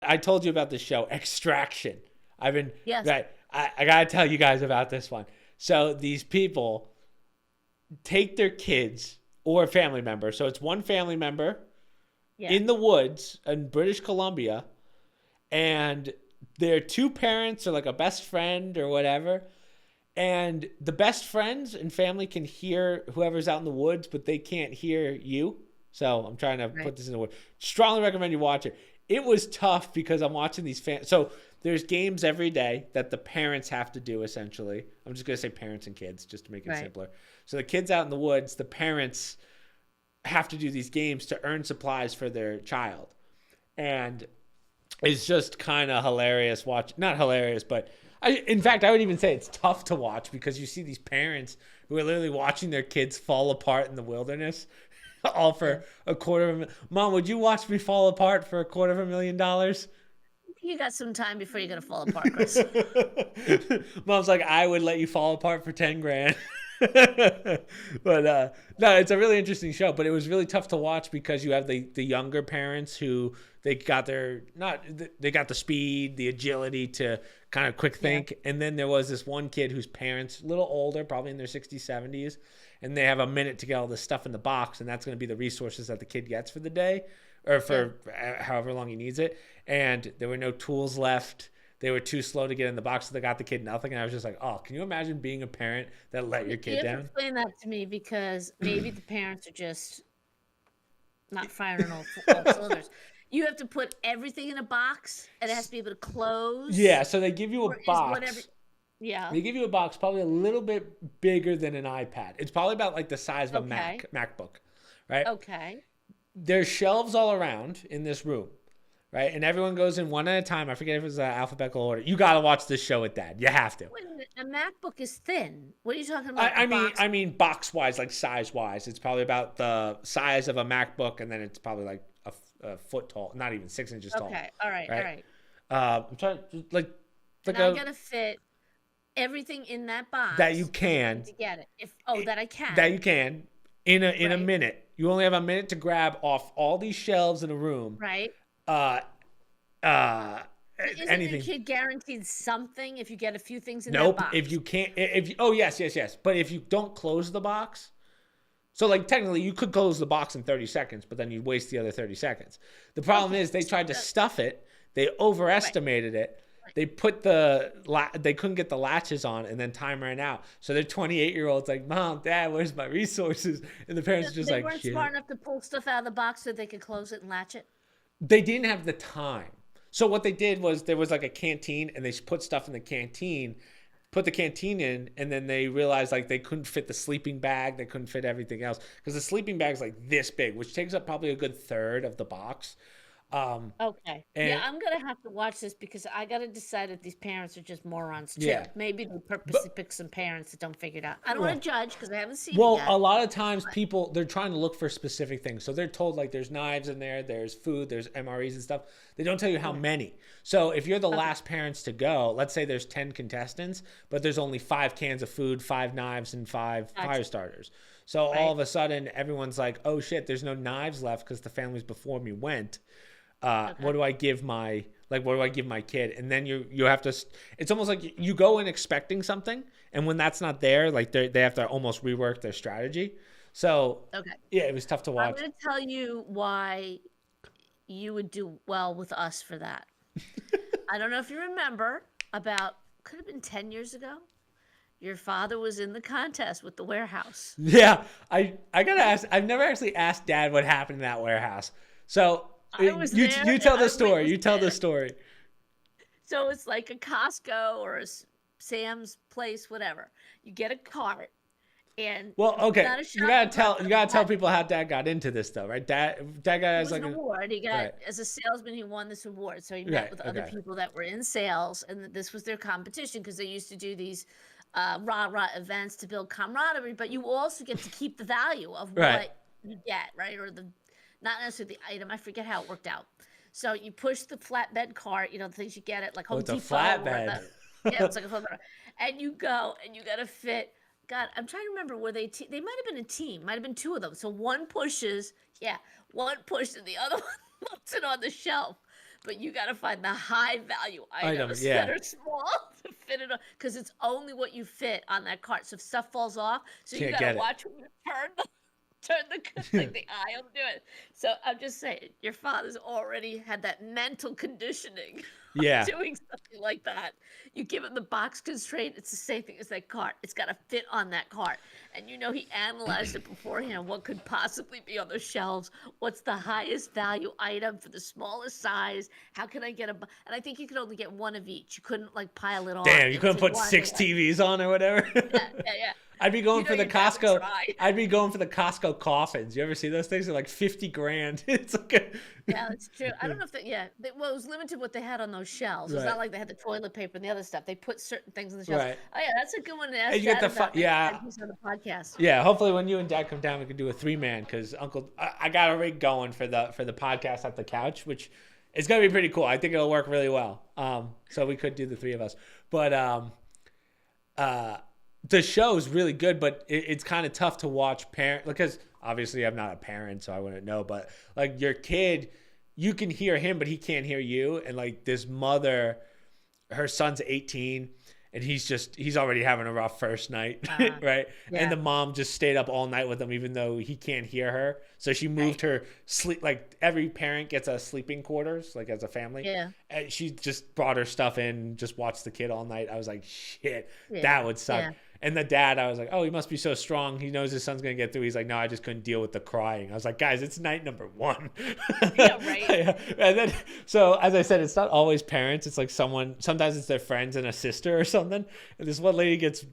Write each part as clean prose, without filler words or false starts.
I told you about the show Extraction. I've been Yes. right. I gotta tell you guys about this one. So these people take their kids or a family member. So it's one family member Yeah. in the woods in British Columbia, and their two parents are like a best friend or whatever. And the best friends and family can hear whoever's out in the woods, but they can't hear you. So I'm trying to Right. put this in the word. Strongly recommend you watch it. It was tough because I'm watching these so there's games every day that the parents have to do essentially. I'm just gonna say parents and kids just to make it Right. simpler. So the kids out in the woods, the parents have to do these games to earn supplies for their child. And it's just kind of hilarious watch. Not hilarious, but in fact, I would even say it's tough to watch because you see these parents who are literally watching their kids fall apart in the wilderness, all Yeah. for a quarter of a million. Mom, would you watch me fall apart for $250,000? You got some time before you're gonna fall apart, Chris. Mom's like, I would let you fall apart for 10 grand. But no, it's a really interesting show, but it was really tough to watch because you have the younger parents who they got their not they got the speed, the agility to kind of quick Yeah. think, and then there was this one kid whose parents a little older, probably in their 60s, 70s, and they have a minute to get all this stuff in the box, and that's going to be the resources that the kid gets for the day or Yeah. for however long he needs it. And there were no tools left. They were too slow to get in the box, so they got the kid nothing. And I was just like, oh, can you imagine being a parent that let your You kid have to down? explain that to me because maybe the parents are just not firing on all cylinders. You have to put everything in a box, and it has to be able to Yeah, close, so they give you a or is whatever. box. Yeah. They give you a box probably a little bit bigger than an iPad. It's probably about like the size of a Okay. MacBook, right? Okay. There's shelves all around in this room, right? And everyone goes in one at a time. I forget if it's alphabetical order. You got to watch this show with Dad. You have to. Wait a minute. A MacBook is thin. What are you talking I, about? A I mean, box? I mean, box wise, like size wise, it's probably about the size of a MacBook, and then it's probably like a foot tall, not even 6 inches tall, Okay. All right. All right? right. I'm trying like And I a gotta fit everything in that that you box can to get it. If it- that I that can. you can in a Right. minute. You only have a minute to grab off all these shelves in a room. Right. Uh, uh, But isn't your anything. kid guaranteed something if you get a few things in that Nope. If box? you can't, if you, oh yes, yes, yes. But if you don't close the box, so like technically you could close the box in 30 seconds, but then you waste the other 30 seconds. The problem Okay. is they So, tried to stuff it. They right. overestimated it. Right. They put they couldn't get the latches on, and then time ran out. So their 28-year-olds like, Mom, Dad, where's my resources? And the parents are just They like, weren't smart shit. enough to pull stuff out of the box so they could close it and latch it. They didn't have the time. So what they did was there was like a canteen, and they put stuff in the canteen, put the canteen in, and then they realized like they couldn't fit the sleeping bag, they couldn't fit everything else because the sleeping bag's like this big, which takes up probably a good third of the box. Okay. Yeah, And I'm gonna have to watch this because I gotta decide if these parents are just morons too. yeah, Maybe they purposely but pick some parents that don't figure it out. I don't want well, to judge because I haven't seen it well, a yet. lot of times But people they're trying to look for specific things. So they're told like there's knives in there, there's food, there's MREs and stuff. They don't tell you how okay. many. So if you're the Okay. last parents to go, let's say there's 10 contestants, but there's only 5 cans of food, 5 knives, and 5 fire Gotcha. starters. So all Right. of a sudden everyone's like, oh shit, there's no knives left because the families before me went. What Okay. do I give my what do I give my kid? And then you have to. It's almost like you go in expecting something, and when that's not there, like they have to almost rework their strategy. So Okay. yeah, it was tough to I'm watch. gonna tell you why you would do well with us for that. I don't know if you remember, about could have been 10 years ago. Your father was in the contest with the warehouse. Yeah, I gotta ask. I've never actually asked Dad what happened in that warehouse. So I was there you and tell the I story. You witnessed tell the it. story. So it's like a Costco or a Sam's place, whatever. You get a cart and Well, it's okay, not a shopping cart, but you a gotta tell flat. people how Dad got into this though, right? Dad got It as was like an a award. He got, right, as a salesman, he won this award. So he met right, with other okay, people that were in sales, and this was their competition because they used to do these rah-rah events to build camaraderie, but you also get to keep the value of right. what you get, right? Or the, not necessarily the item. I forget how it worked out. So you push the flatbed cart, the things you get at like Oh, Home it's a Depot or flatbed. yeah, it's like a flatbed. And you go and you got to fit. God, I'm trying to remember, were they, they might have been a team, might have been two of them. So one pushes, yeah, one pushed and the other one puts it on the shelf. but you got to find the high value items yeah. that are small to fit it on, because it's only what you fit on that cart. So if stuff falls off, so you Can't got to get it. watch when you turn like the aisle to do it. So I'm just saying, your father's already had that mental conditioning Yeah. doing something like that. You give him the box constraint, it's the same thing as that cart. It's got to fit on that cart. And you know, he analyzed it beforehand. What could possibly be on the shelves? What's the highest value item for the smallest size? How can I get and I think you could only get one of each. You couldn't like pile it on. Damn, you It was couldn't like put one 6 or one. TVs on or whatever. Yeah. I'd be going for the your dad would Costco. try. I'd be going for the Costco coffins. You ever see those things? They're like 50 grand. It's like a, Yeah, that's true. I don't know if well, it was limited what they had on those shelves. It's Right. not like they had the toilet paper and the other stuff. They put certain things on the shelves. Right. Oh yeah, that's a good one to ask And you get Dad the about next yeah. time he's on the podcast. Yeah, hopefully when you and Dad come down, we can do a 3-man because I got a rig going for the podcast at the couch, which is gonna be pretty cool. I think it'll work really well. So we could do the 3 of us, but the show is really good, but it's kind of tough to watch because obviously I'm not a parent, so I wouldn't know. But like your kid, you can hear him, but he can't hear you. And like this mother, her son's 18. And he's already having a rough first night, right? Yeah. And the mom just stayed up all night with him, even though he can't hear her. So she moved her sleep. Like every parent gets a sleeping quarters, like as a family. Yeah. And she just brought her stuff in, just watched the kid all night. I was like, shit, that would suck. Yeah. And the dad, I was like, oh, he must be so strong. He knows his son's gonna get through. He's like, no, I just couldn't deal with the crying. I was like, guys, it's night number 1. Yeah, right. And then, so as I said, it's not always parents. It's like sometimes it's their friends and a sister or something. And this one lady gets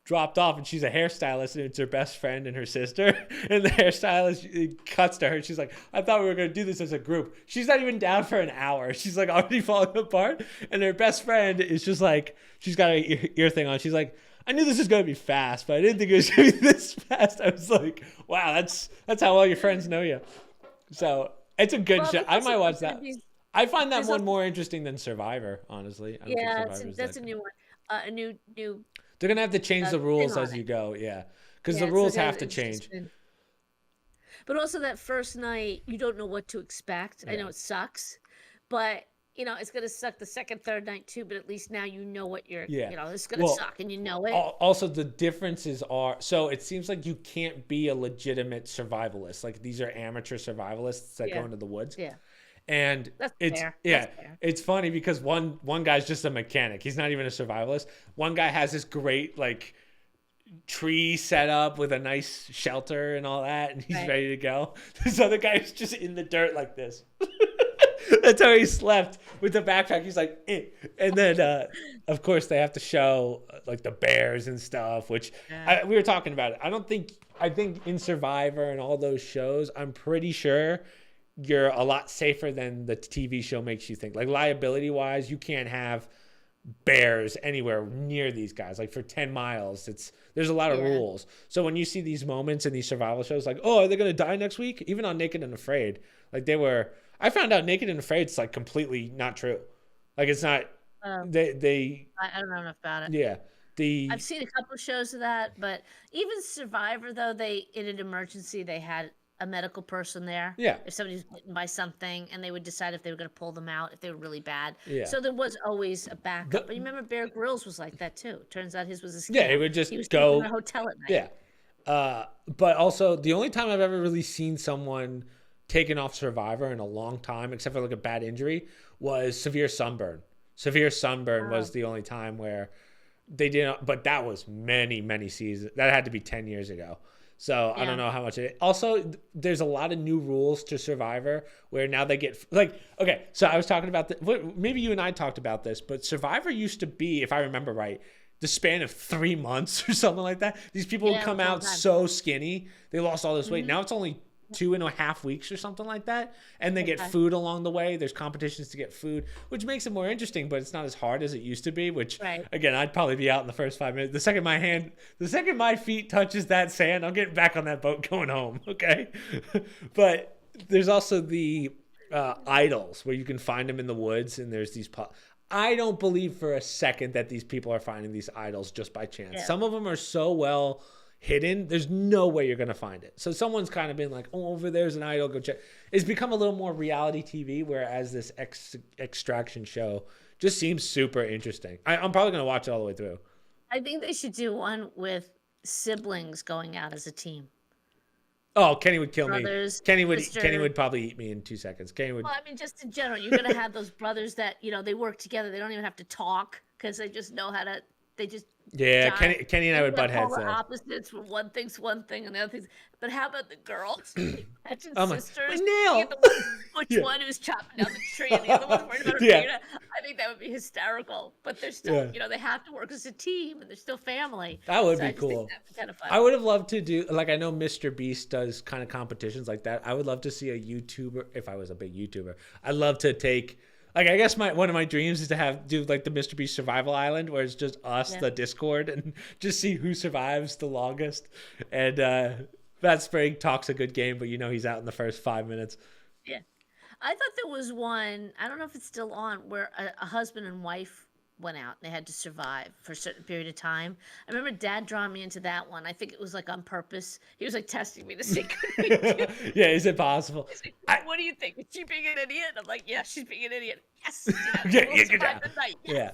dropped off, and she's a hairstylist, and it's her best friend and her sister. And the hairstylist cuts to her. She's like, I thought we were going to do this as a group. She's not even down for an hour. She's like already falling apart. And her best friend is just like, she's got an ear thing on. She's like, I knew this was going to be fast, but I didn't think it was going to be this fast. I was like, wow, that's how well your friends know you. So it's a good show. I might watch that. I find that one more interesting than Survivor, honestly. I don't think Survivor's that's a new one. A new. They're going to have to change the rules as you go, because the rules have to change. But also that first night, you don't know what to expect. I know it sucks, but it's going to suck the second, third night too, but at least now you know what it's going to suck and you know it. Also, the differences are, so it seems like you can't be a legitimate survivalist. Like these are amateur survivalists that go into the woods. Yeah. And it's it's funny because one guy's just a mechanic. He's not even a survivalist. One guy has this great like tree set up with a nice shelter and all that, and he's ready to go. This other guy's just in the dirt like this. That's how he slept with the backpack. He's like, eh. And then, of course, they have to show like the bears and stuff, which we were talking about it. I think in Survivor and all those shows, I'm pretty sure you're a lot safer than the TV show makes you think. Like liability wise, you can't have bears anywhere near these guys. Like for 10 miles, there's a lot of rules. So when you see these moments in these survival shows, like, oh, are they going to die next week? Even on Naked and Afraid, like I found out Naked and Afraid is like completely not true. Like it's not. I don't know enough about it. Yeah, I've seen a couple of shows of that, but even Survivor though, in an emergency they had a medical person there. Yeah. If somebody was bitten by something, and they would decide if they were going to pull them out if they were really bad. Yeah. So there was always a backup. But you remember Bear Grylls was like that too. Turns out his was a scam. Yeah, he would just go in a hotel at night. Yeah. But also the only time I've ever really seen someone taken off Survivor in a long time, except for like a bad injury, was severe sunburn. Severe sunburn was the only time where they didn't. But that was many seasons. That had to be 10 years ago. So I don't know how much it. Also, there's a lot of new rules to Survivor where now they get like, okay. So I was talking about maybe you and I talked about this, but Survivor used to be, if I remember right, the span of 3 months or something like that. These people would come out so skinny, they lost all this weight. Now it's only 2.5 weeks or something like that, and they get food along the way. There's competitions to get food, which makes it more interesting, but it's not as hard as it used to be, which again, I'd probably be out in the first 5 minutes. The second my feet touches that sand, I'm getting back on that boat going home. Okay. But there's also the idols where you can find them in the woods, and there's these I don't believe for a second that these people are finding these idols just by chance. Some of them are so well hidden, there's no way you're going to find it. So someone's kind of been like, oh, over there's an idol, go check. It's become a little more reality TV, whereas this extraction show just seems super interesting. I'm probably going to watch it all the way through. I think they should do one with siblings going out as a team. Oh, Kenny would kill Brothers, me. sister. Kenny would probably eat me in 2 seconds. Kenny would. Well, I mean, just in general, you're gonna have those brothers that they work together. They don't even have to talk because they just know how to. They just Yeah, jive. Kenny and I would butt heads Polar there. opposites. Where one thinks one thing and the other things. But how about the girls? Imagine Oh my sisters. nail! You get the which Yeah. one who's chopping down the tree and the other one's worried about her Yeah. data. I think that would be hysterical. But they're still, they have to work as a team and they're still family. That would So be I just think cool. that'd be kind of fun. I would have loved to do, like, I know Mr. Beast does kind of competitions like that. I would love to see a YouTuber, if I was a big YouTuber. I'd love to take, like, I guess one of my dreams is to do like the Mr. Beast Survival Island, where it's just us, the Discord, and just see who survives the longest. And Matt Sprague talks a good game, but he's out in the first 5 minutes. Yeah. I thought there was one, I don't know if it's still on, where a husband and wife went out and they had to survive for a certain period of time. I remember Dad drawing me into that one. I think it was like on purpose. He was like testing me to see could we do it. Yeah, is it possible? He's like, what do you think? Is she being an idiot? I'm like, yeah, she's being an idiot. Yes. Yeah, We'll good survive job. the night. Yes. Yeah.